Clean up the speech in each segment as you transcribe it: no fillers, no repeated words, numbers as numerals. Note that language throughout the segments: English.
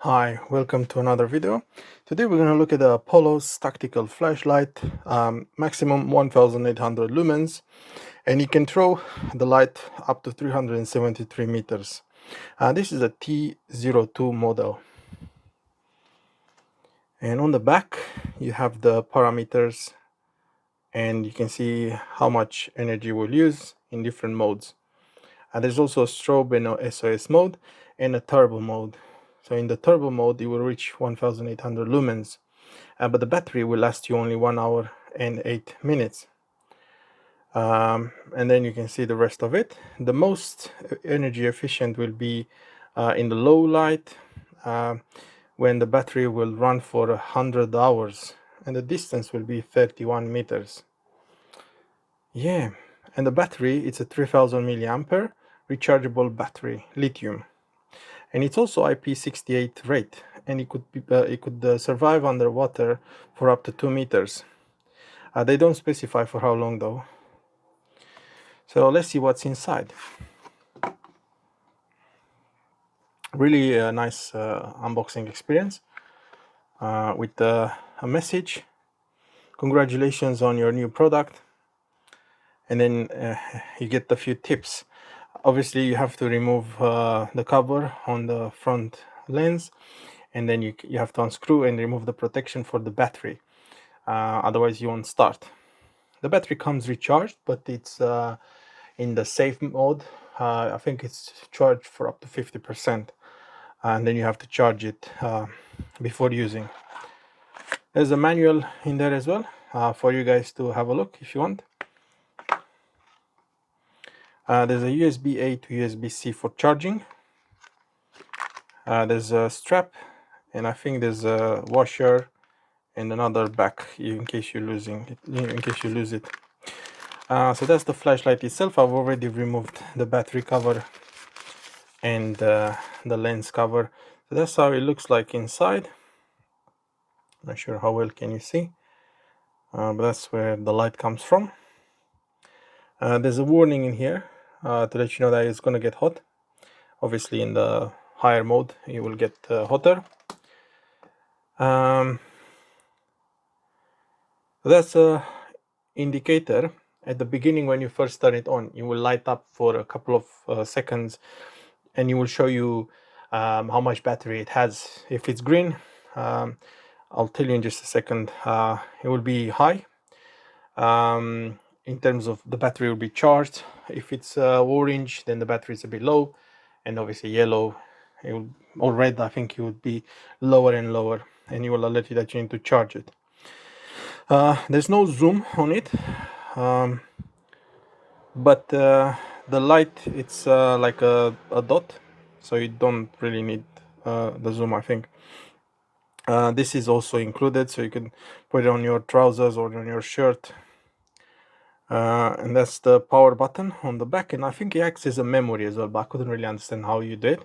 Hi, welcome to another video. Today we're going to look at the APLOS Tactical Flashlight, maximum 1800 lumens, and you can throw the light up to 373 meters. This is a T02 model. And on the back you have the parameters, and you can see how much energy we'll use in different modes. There's also a strobe and a SOS mode and a turbo mode. So in the turbo mode, you will reach 1800 lumens, but the battery will last you only 1 hour and 8 minutes. And then you can see the rest of it. The most energy efficient will be in the low light, when the battery will run for 100 hours, and the distance will be 31 meters. Yeah, and the battery, it's a 3000 milliampere rechargeable battery, lithium. And it's also IP68 rate, and it could survive underwater for up to 2 meters. They don't specify for how long though. So let's see what's inside. Really a nice unboxing experience with a message. Congratulations on your new product. And then you get a few tips. Obviously you have to remove the cover on the front lens, and then you have to unscrew and remove the protection for the battery. Otherwise you won't start. The battery comes recharged, but it's in the safe mode. I think it's charged for up to 50%, and then you have to charge it before using. There's a manual in there as well for you guys to have a look if you want. There's a USB-A to USB-C for charging. There's a strap, and I think there's a washer and another back in case you lose it. So that's the flashlight itself. I've already removed the battery cover and the lens cover. So that's how it looks like inside. Not sure how well can you see, but that's where the light comes from. There's a warning in here to let you know that it's going to get hot. Obviously in the higher mode you will get hotter. That's a indicator. At the beginning, when you first turn it on, you will light up for a couple of seconds, and it will show you how much battery it has. If it's green, I'll tell you in just a second, it will be high. In terms of the battery will be charged. If it's orange, then the battery is a bit low, and obviously yellow, or red, I think it would be lower and lower, and it will alert you that you need to charge it. There's no zoom on it, but the light, it's like a dot, so you don't really need the zoom, I think. This is also included, so you can put it on your trousers or on your shirt. And that's the power button on the back, and I think it acts as a memory as well, but I couldn't really understand how you do it.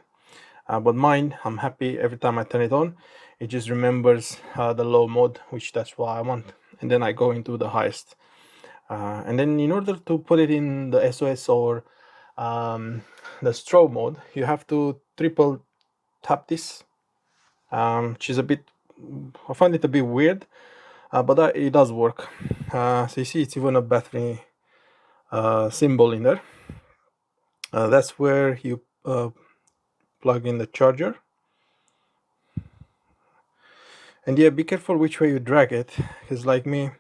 But mine, I'm happy every time I turn it on, it just remembers the low mode, which that's what I want, and then I go into the highest. And then in order to put it in the SOS or the strobe mode, you have to triple tap this, which is a bit, I find it a bit weird, but it does work. So you see it's even a battery symbol in there. That's where you plug in the charger. And yeah, be careful which way you drag it, because like me,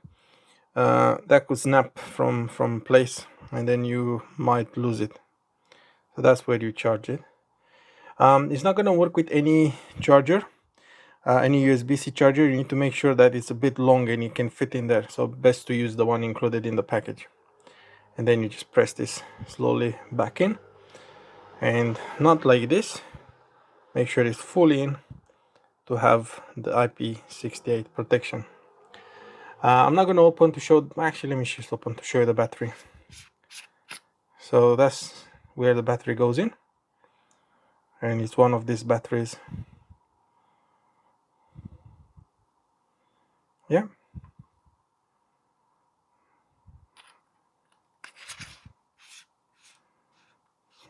that could snap from place, and then you might lose it. So that's where you charge it. It's not going to work with any charger, any USB-C charger. You need to make sure that it's a bit long and it can fit in there, so best to use the one included in the package. And then you just press this slowly back in, and not like this. Make sure it's fully in to have the IP68 protection. I'm not going to open to show, actually let me just open to show you the battery. So that's where the battery goes in, and it's one of these batteries. Yeah,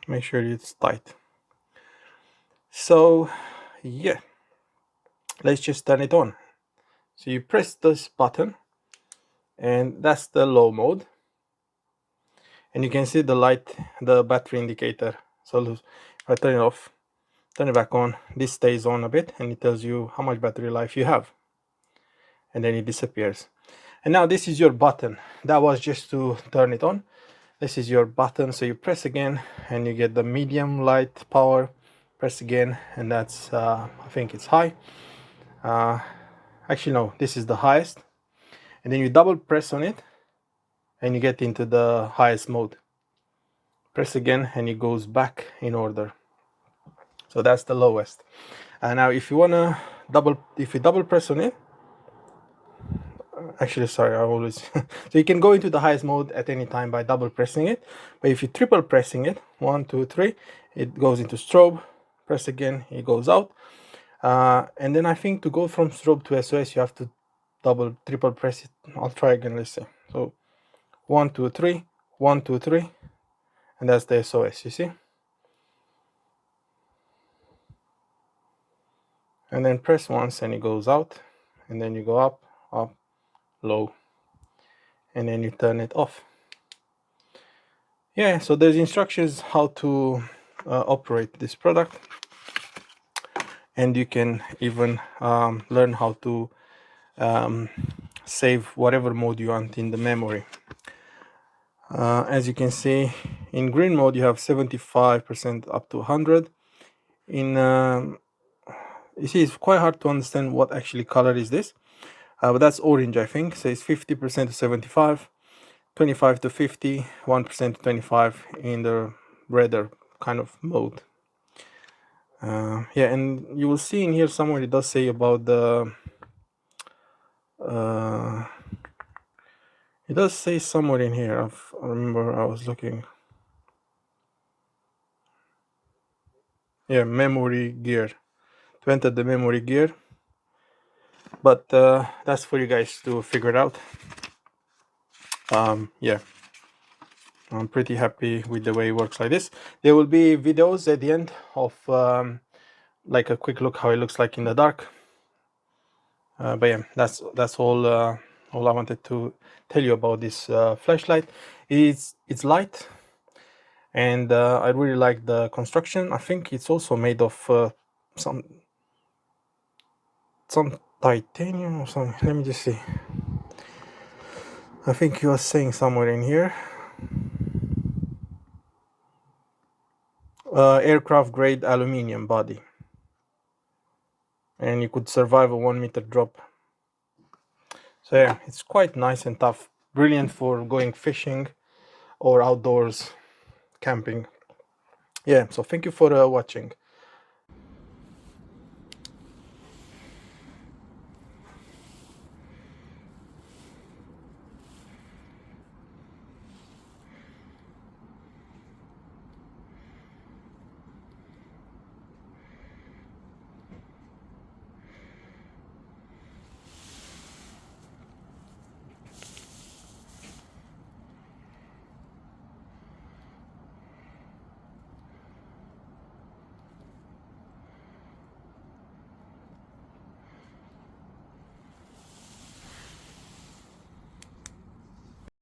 make sure it's tight. So yeah, let's just turn it on. So you press this button, and that's the low mode, and you can see the light, the battery indicator. So if I turn it off, turn it back on, this stays on a bit, and it tells you how much battery life you have, and then it disappears. And now this is your button. That was just to turn it on. This is your button, so you press again and you get the medium light power. Press again, and that's I think it's high. Actually no, this is the highest, and then you double press on it and you get into the highest mode. Press again and it goes back in order. So that's the lowest. And now if you wanna if you double press on it, actually sorry, I always so you can go into the highest mode at any time by double pressing it, but if you triple pressing it, 1 2 3, it goes into strobe. Press again, it goes out. And then I think to go from strobe to SOS you have to triple press it. I'll try again, let's see. So 1 2 3, 1 2 3, and that's the SOS, you see. And then press once and it goes out, and then you go up, up, low, and then you turn it off. Yeah, so there's instructions how to operate this product, and you can even learn how to save whatever mode you want in the memory. As you can see, in green mode you have 75% up to 100. In you see, it's quite hard to understand what actually color is this, but that's orange, I think. So it's 50% to 75, 25 to 50, 1% to 25 in the redder kind of mode. Yeah, and you will see in here somewhere it does say about the it does say somewhere in here, I remember I was looking. Yeah, memory gear, to enter the memory gear, but that's for you guys to figure it out. Yeah, I'm pretty happy with the way it works like this. There will be videos at the end of like a quick look how it looks like in the dark. But yeah, that's all I wanted to tell you about this flashlight. It's light, and I really like the construction. I think it's also made of some titanium or something. Let me just see. I think he was saying somewhere in here aircraft grade aluminium body, and you could survive a 1 meter drop. So yeah, it's quite nice and tough, brilliant for going fishing or outdoors camping. Yeah, so thank you for watching.